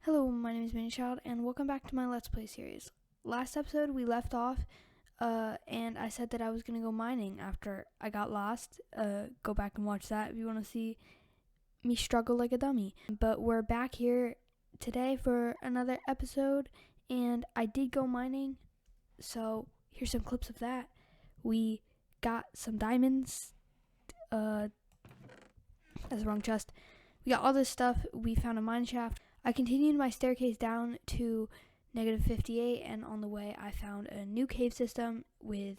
Hello, my name is Manichild, and welcome back to my Let's Play series. Last episode, we left off, and I said that I was going to go mining after I got lost. Go back and watch that if you want to see me struggle like a dummy. But we're back here today for another episode, and I did go mining, so here's some clips of that. We got some diamonds. That's the wrong chest. We got all this stuff. We found a mine shaft. I continued my staircase down to negative 58, and on the way I found a new cave system with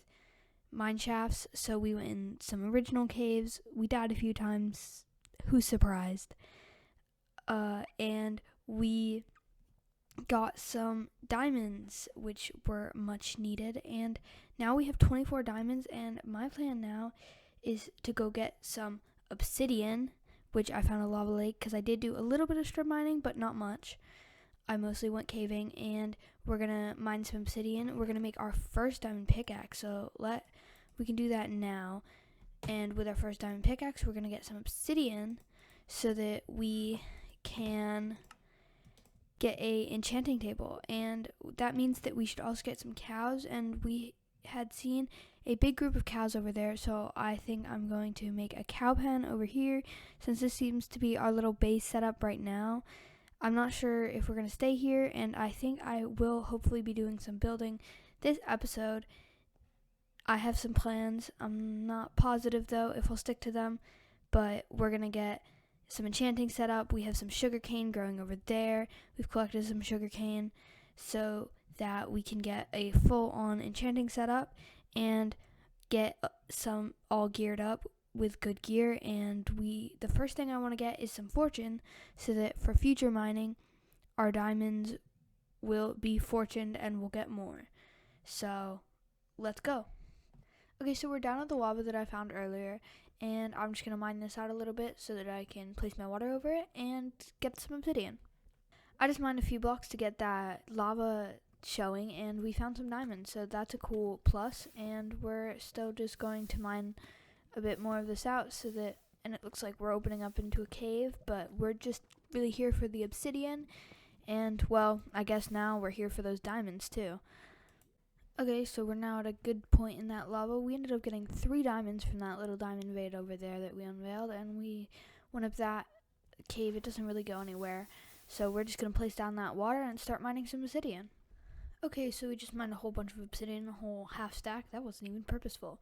mine shafts, so we went in some original caves. We died a few times. Who's surprised? And we got some diamonds, which were much needed, and now we have 24 diamonds, and my plan now is to go get some obsidian, which I found a lava lake because I did do a little bit of strip mining, but not much. I mostly went caving, and we're gonna mine some obsidian. We're gonna make our first diamond pickaxe, so we can do that now. And with our first diamond pickaxe, we're gonna get some obsidian so that we can get a enchanting table, and that means that we should also get some cows, and we had seen a big group of cows over there, so I think I'm going to make a cow pen over here since this seems to be our little base setup right now. I'm not sure if we're going to stay here, and I think I will hopefully be doing some building this episode. I have some plans. I'm not positive though if I'll stick to them, but we're going to get some enchanting set up. We have some sugarcane growing over there. We've collected some sugarcane so that we can get a full-on enchanting setup and get some all geared up with good gear. And the first thing I want to get is some fortune so that for future mining our diamonds will be fortuned and we'll get more. So let's go. Okay, so we're down at the lava that I found earlier, and I'm just going to mine this out a little bit so that I can place my water over it and get some obsidian. I just mined a few blocks to get that lava showing, and we found some diamonds, so that's a cool plus. And we're still just going to mine a bit more of this out so that, and it looks like we're opening up into a cave, but we're just really here for the obsidian, and well, I guess now we're here for those diamonds too. Okay, so we're now at a good point in that lava. We ended up getting 3 diamonds from that little diamond vein over there that we unveiled, and we went up that cave. It doesn't really go anywhere, so we're just going to place down that water and start mining some obsidian. Okay, so we just mined a whole bunch of obsidian, a whole half stack. That wasn't even purposeful.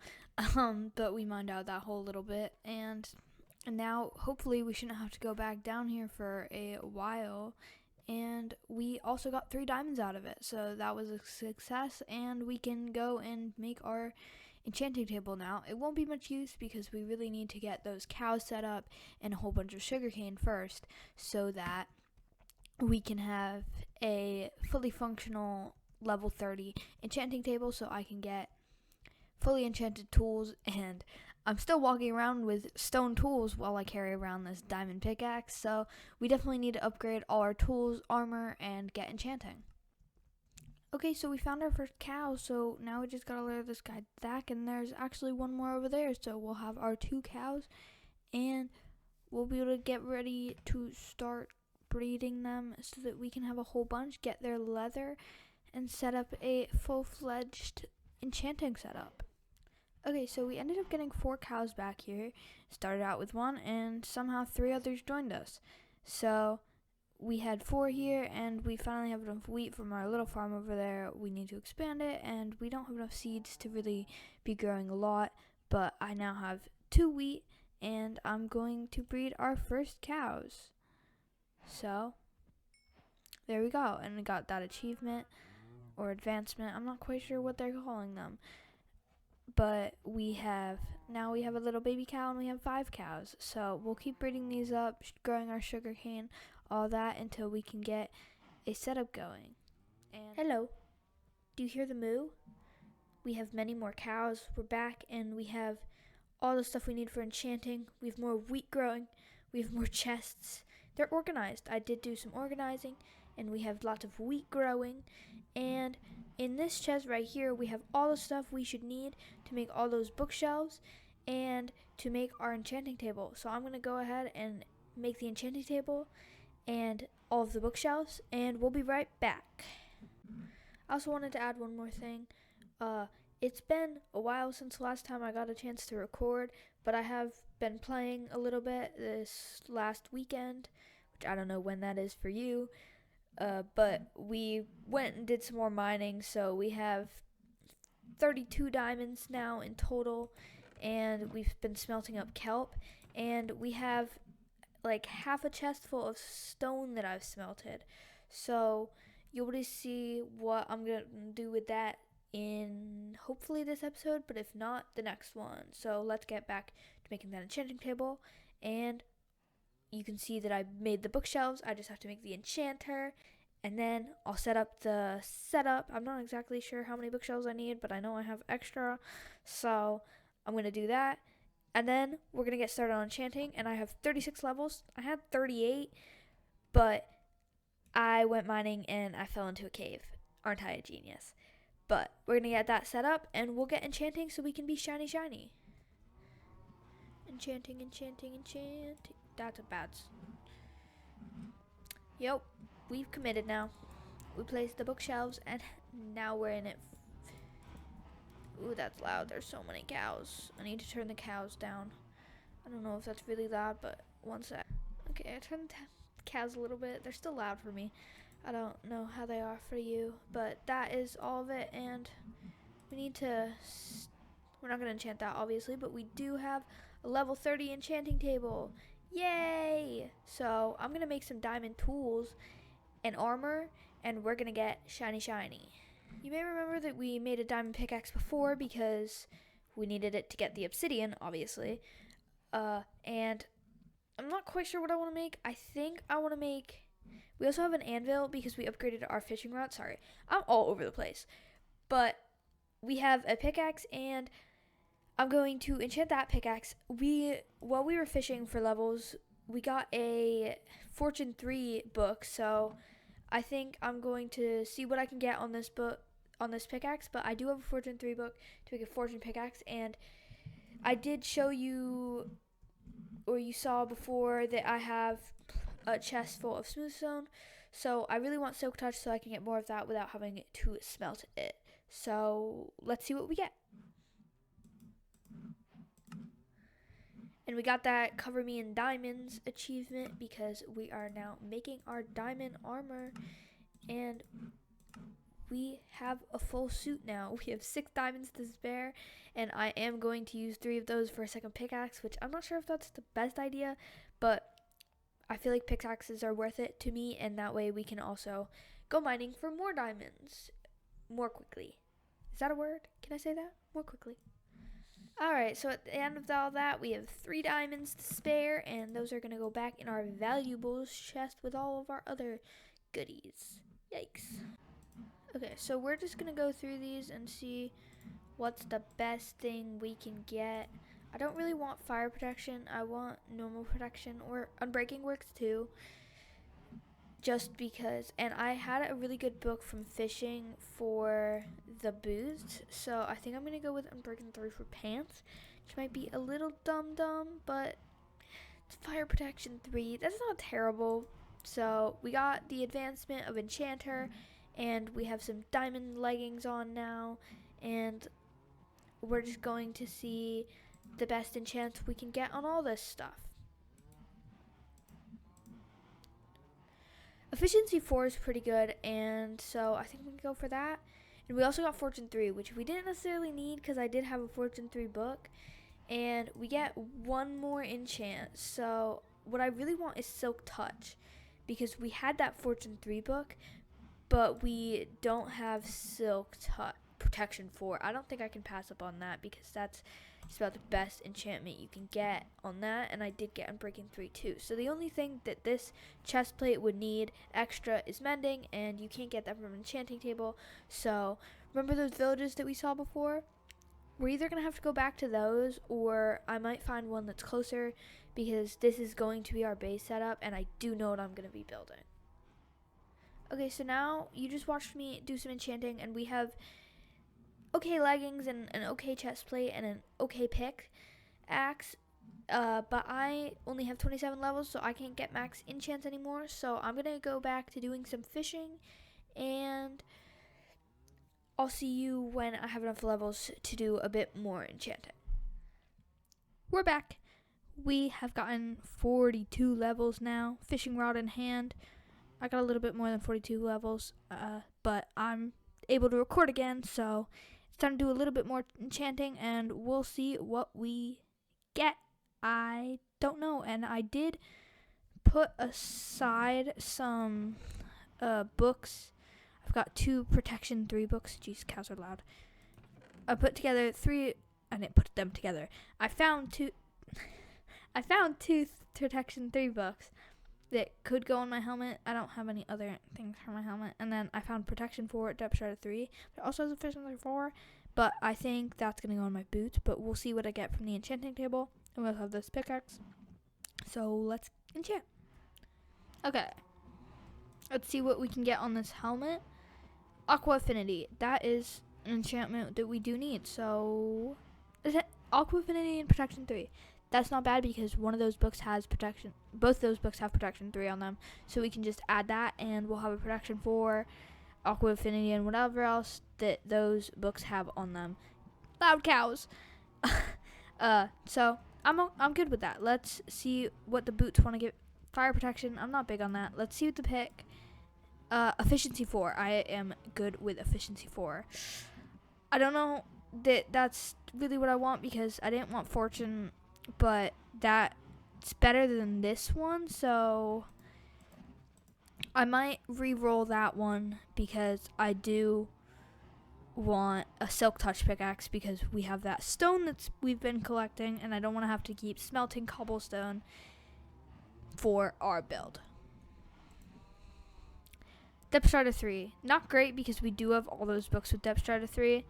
But we mined out that whole little bit, and now hopefully we shouldn't have to go back down here for a while. And we also got 3 diamonds out of it, so that was a success, and we can go and make our enchanting table now. It won't be much use because we really need to get those cows set up and a whole bunch of sugarcane first so that we can have a fully functional level 30 enchanting table, so I can get fully enchanted tools. And I'm still walking around with stone tools while I carry around this diamond pickaxe, so we definitely need to upgrade all our tools, armor, and get enchanting. Okay, so we found our first cow, so now we just gotta lure this guy back, and there's actually one more over there, so we'll have our 2 cows, and we'll be able to get ready to start breeding them so that we can have a whole bunch, get their leather, and set up a full-fledged enchanting setup. Okay, so we ended up getting 4 cows back here. Started out with 1, and somehow 3 others joined us. So we had 4 here, and we finally have enough wheat from our little farm over there. We need to expand it, and we don't have enough seeds to really be growing a lot. But I now have 2 wheat, and I'm going to breed our first cows. So there we go, and we got that achievement or advancement. I'm not quite sure what they're calling them. But we have a little baby cow, and we have 5 cows. So we'll keep breeding these up, growing our sugarcane, all that until we can get a setup going. And hello, do you hear the moo? We have many more cows. We're back, and we have all the stuff we need for enchanting. We have more wheat growing. We have more chests. They're organized. I did do some organizing, and we have lots of wheat growing. And in this chest right here, we have all the stuff we should need to make all those bookshelves and to make our enchanting table. So I'm going to go ahead and make the enchanting table, and all of the bookshelves, and we'll be right back. I also wanted to add one more thing. It's been a while since the last time I got a chance to record, but I have been playing a little bit this last weekend, which I don't know when that is for you. But we went and did some more mining, so we have 32 diamonds now in total, and we've been smelting up kelp, and we have like half a chest full of stone that I've smelted. So you'll be able to see what I'm gonna do with that in hopefully this episode, but if not, the next one. So let's get back to making that enchanting table, and you can see that I made the bookshelves. I just have to make the enchanter, and then I'll set up the setup. I'm not exactly sure how many bookshelves I need, but I know I have extra, so I'm gonna do that. And then we're gonna get started on enchanting, and I have 36 levels. I had 38, but I went mining and I fell into a cave. Aren't I a genius? But we're gonna get that set up, and we'll get enchanting so we can be shiny. Enchanting. That's a bad. Yep, we've committed now. We placed the bookshelves, and now we're in it. Ooh, that's loud. There's so many cows. I need to turn the cows down. I don't know if that's really loud, but one sec. Okay, I turned the cows a little bit. They're still loud for me. I don't know how they are for you, but that is all of it, and we need to... We're not going to enchant that, obviously, but we do have a level 30 enchanting table. Yay! So I'm going to make some diamond tools and armor, and we're going to get shiny. You may remember that we made a diamond pickaxe before because we needed it to get the obsidian, obviously. And I'm not quite sure what I want to make. I think I want to make... We also have an anvil because we upgraded our fishing rod. Sorry, I'm all over the place. But we have a pickaxe, and I'm going to enchant that pickaxe. While we were fishing for levels, we got a Fortune 3 book, so I think I'm going to see what I can get on this book, on this pickaxe. But I do have a Fortune 3 book to make a fortune pickaxe, and I did show you, or you saw before, that I have a chest full of smooth stone. So I really want silk touch so I can get more of that without having to smelt it. So let's see what we get. And we got that Cover Me in Diamonds achievement because we are now making our diamond armor, and we have a full suit now. We have 6 diamonds to spare, and I am going to use 3 of those for a second pickaxe, which I'm not sure if that's the best idea, but I feel like pickaxes are worth it to me, and that way we can also go mining for more diamonds more quickly. Is that a word? Can I say that? More quickly. Alright, so at the end of all that, we have 3 diamonds to spare, and those are going to go back in our valuables chest with all of our other goodies. Yikes. Okay, so we're just going to go through these and see what's the best thing we can get. I don't really want fire protection. I want normal protection, or unbreaking works too. Just because, and I had a really good book from fishing for the boots, so I think I'm going to go with Unbreaking 3 for pants, which might be a little dumb, but it's Fire Protection 3. That's not terrible. So we got the advancement of Enchanter, and we have some diamond leggings on now, and we're just going to see the best enchants we can get on all this stuff. Efficiency 4 is pretty good, and so I think we can go for that. And we also got Fortune 3, which we didn't necessarily need because I did have a Fortune 3 book. And we get 1 more enchant. So what I really want is Silk Touch, because we had that Fortune 3 book, but we don't have Silk Touch Protection 4. I don't think I can pass up on that because that's just about the best enchantment you can get on that, and I did get Unbreaking 3 too. So the only thing that this chest plate would need extra is Mending, and you can't get that from an enchanting table. So remember those villages that we saw before? We're either going to have to go back to those, or I might find one that's closer, because this is going to be our base setup, and I do know what I'm going to be building. Okay, so now you just watched me do some enchanting, and we have okay leggings and an okay chest plate and an okay pickaxe. but I only have 27 levels, so I can't get max enchants anymore. So I'm gonna go back to doing some fishing, and I'll see you when I have enough levels to do a bit more enchanting. We're back. We have gotten 42 levels now, fishing rod in hand. I got a little bit more than 42 levels, but I'm able to record again, so it's time to do a little bit more enchanting, and we'll see what we get. I don't know, and I did put aside some books. I've got 2 Protection 3 books. Jeez, cows are loud. I put together 3. I didn't put them together. I found 2 Protection 3 books that could go on my helmet. I don't have any other things for my helmet. And then I found Protection 4 Depth Strider 3. It also has Efficiency 4, but I think that's going to go on my boots. But we'll see what I get from the enchanting table. And we'll have this pickaxe. So let's enchant. Okay. Let's see what we can get on this helmet. Aqua Affinity. That is an enchantment that we do need. So, is it Aqua Affinity and Protection 3? That's not bad because one of those books has protection. Both those books have Protection 3 on them. So we can just add that and we'll have a Protection 4, Aqua Affinity, and whatever else that those books have on them. Loud cows. So I'm good with that. Let's see what the boots want to give. Fire protection, I'm not big on that. Let's see what the pick. Efficiency 4. I am good with Efficiency 4. I don't know that that's really what I want because I didn't want Fortune, but that's better than this one, so I might re-roll that one because I do want a Silk Touch pickaxe because we have that stone we've been collecting, and I don't want to have to keep smelting cobblestone for our build. Depth Strider 3. Not great because we do have all those books with Depth Strider 3,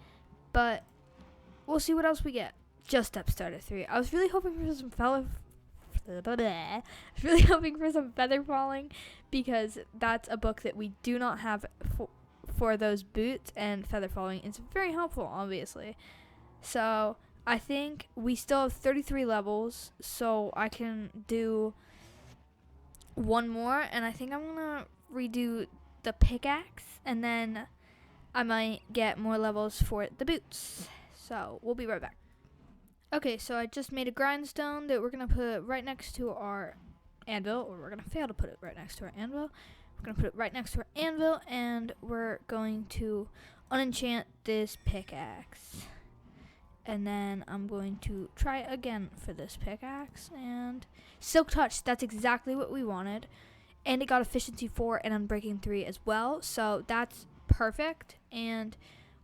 but we'll see what else we get. Just Depth Strider 3. I was really hoping for some feather falling because that's a book that we do not have for those boots, and feather falling is very helpful, obviously. So I think we still have 33 levels, so I can do one more, and I think I'm gonna redo the pickaxe, and then I might get more levels for the boots. So we'll be right back. Okay, so I just made a grindstone that we're gonna put right next to our anvil, or we're gonna fail to put it right next to our anvil. We're gonna put it right next to our anvil, and we're going to unenchant this pickaxe. And then I'm going to try again for this pickaxe, and Silk Touch, that's exactly what we wanted. And it got Efficiency 4 and Unbreaking 3 as well, so that's perfect. And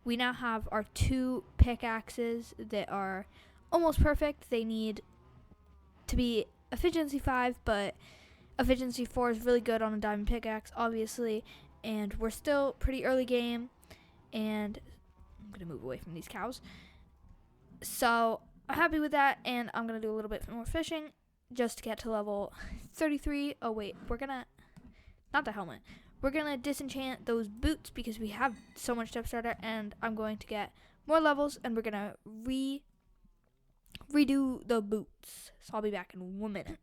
we now have our 2 pickaxes that are almost perfect. They need to be Efficiency 5, but Efficiency 4 is really good on a diamond pickaxe, obviously. And we're still pretty early game, and I'm going to move away from these cows. So I'm happy with that, and I'm going to do a little bit more fishing just to get to level 33. Oh, wait, we're going to, not the helmet. We're going to disenchant those boots because we have so much Depth Strider, and I'm going to get more levels, and we're going to redo the boots. So I'll be back in 1 minute.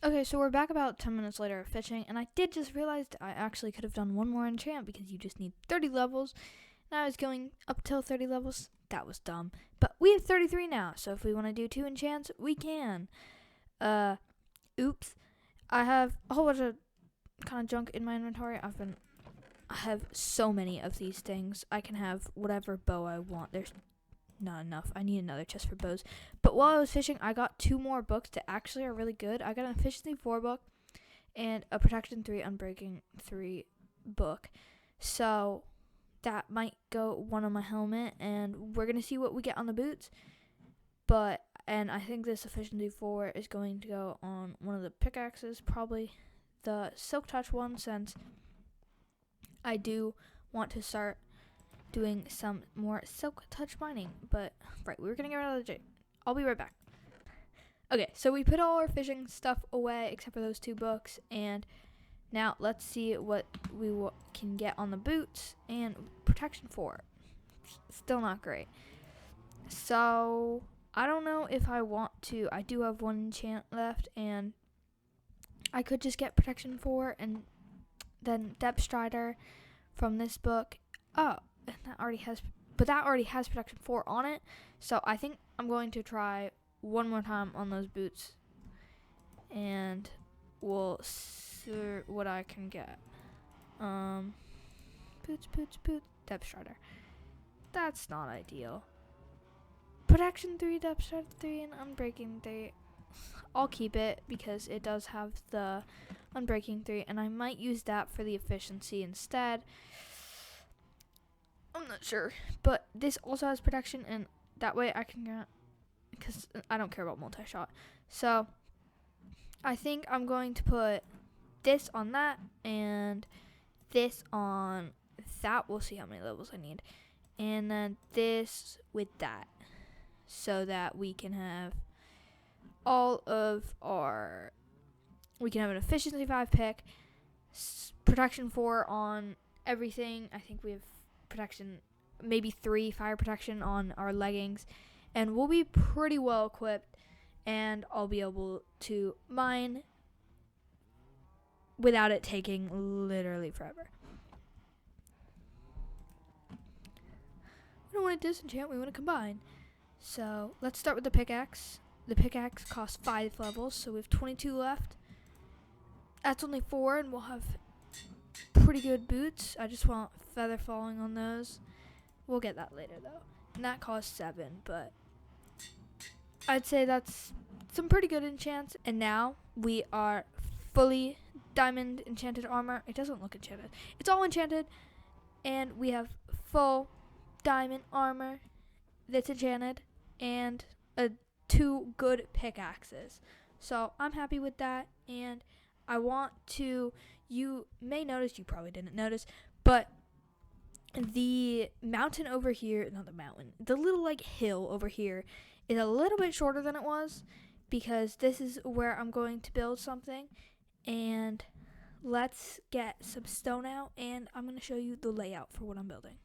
Okay, so we're back about 10 minutes later of fishing, and I did just realize I actually could have done one more enchant because you just need 30 levels. And I was going up till 30 levels. That was dumb. But we have 33 now, so if we want to do 2 enchants, we can. Oops. I have a whole bunch of kind of junk in my inventory. I have so many of these things. I can have whatever bow I want. There's not enough. I need another chest for bows. But while I was fishing, I got 2 more books that actually are really good. I got an Efficiency 4 book and a Protection 3 Unbreaking 3 book. So that might go one on my helmet, and we're going to see what we get on the boots. And I think this Efficiency 4 is going to go on one of the pickaxes, probably the Silk Touch one, since I do want to start doing some more Silk Touch mining. But, right, we were going to get rid of the jig. I'll be right back. Okay, so we put all our fishing stuff away except for those 2 books, and now let's see what we can get on the boots. And Protection 4, still not great. So I don't know if I want to. I do have one enchant left, and I could just get protection 4 and then Depth Strider from this book. Oh, and that already has protection 4 on it. So I think I'm going to try one more time on those boots, and we'll see what I can get. Boots, Depth Strider. That's not ideal. Protection 3, Depth Strider 3, and Unbreaking 3. I'll keep it because it does have the Unbreaking 3, and I might use that for the efficiency instead. I'm not sure, but this also has protection, and that way I can get, because I don't care about multi-shot. So I think I'm going to put this on that and this on that. We'll see how many levels I need, and then this with that, so that we can have we can have an efficiency 5 pick, protection 4 on everything. I think we have protection, maybe 3 fire protection on our leggings, and we'll be pretty well equipped, and I'll be able to mine without it taking literally forever. We don't want to disenchant, we want to combine. So let's start with the pickaxe. The pickaxe costs 5 levels, so we have 22 left. That's only 4, and we'll have pretty good boots. I just want feather falling on those. We'll get that later, though. And that costs 7, but I'd say that's some pretty good enchants. And now we are fully diamond enchanted armor. It doesn't look enchanted. It's all enchanted, and we have full diamond armor that's enchanted, and 2 good pickaxes. So I'm happy with that, and I want to, you may notice, you probably didn't notice, but the mountain over here, not the mountain, the little like hill over here is a little bit shorter than it was, because this is where I'm going to build something. And let's get some stone out, and I'm going to show you the layout for what I'm building.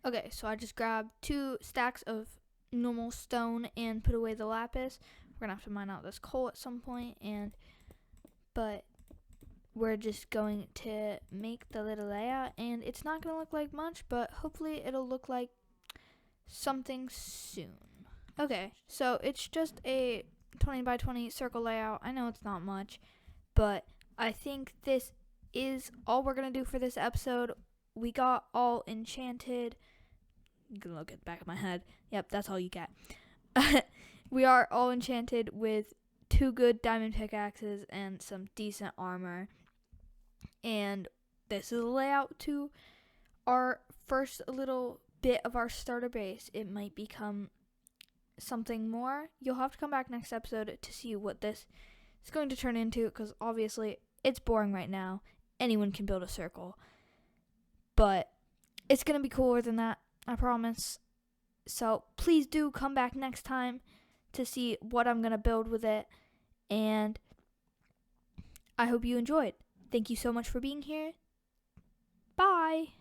Okay, so I just grabbed 2 stacks of normal stone and put away the lapis. We're gonna have to mine out this coal at some point, but we're just going to make the little layout, and it's not gonna look like much, but hopefully it'll look like something soon. Okay, so it's just a 20 by 20 circle layout. I know it's not much, but I think this is all we're gonna do for this episode. We got all enchanted. You can look at the back of my head. Yep, that's all you get. We are all enchanted with 2 good diamond pickaxes and some decent armor. And this is a layout to our first little bit of our starter base. It might become something more. You'll have to come back next episode to see what this is going to turn into, because obviously it's boring right now. Anyone can build a circle. But it's going to be cooler than that, I promise. So please do come back next time to see what I'm going to build with it. And I hope you enjoyed. Thank you so much for being here. Bye.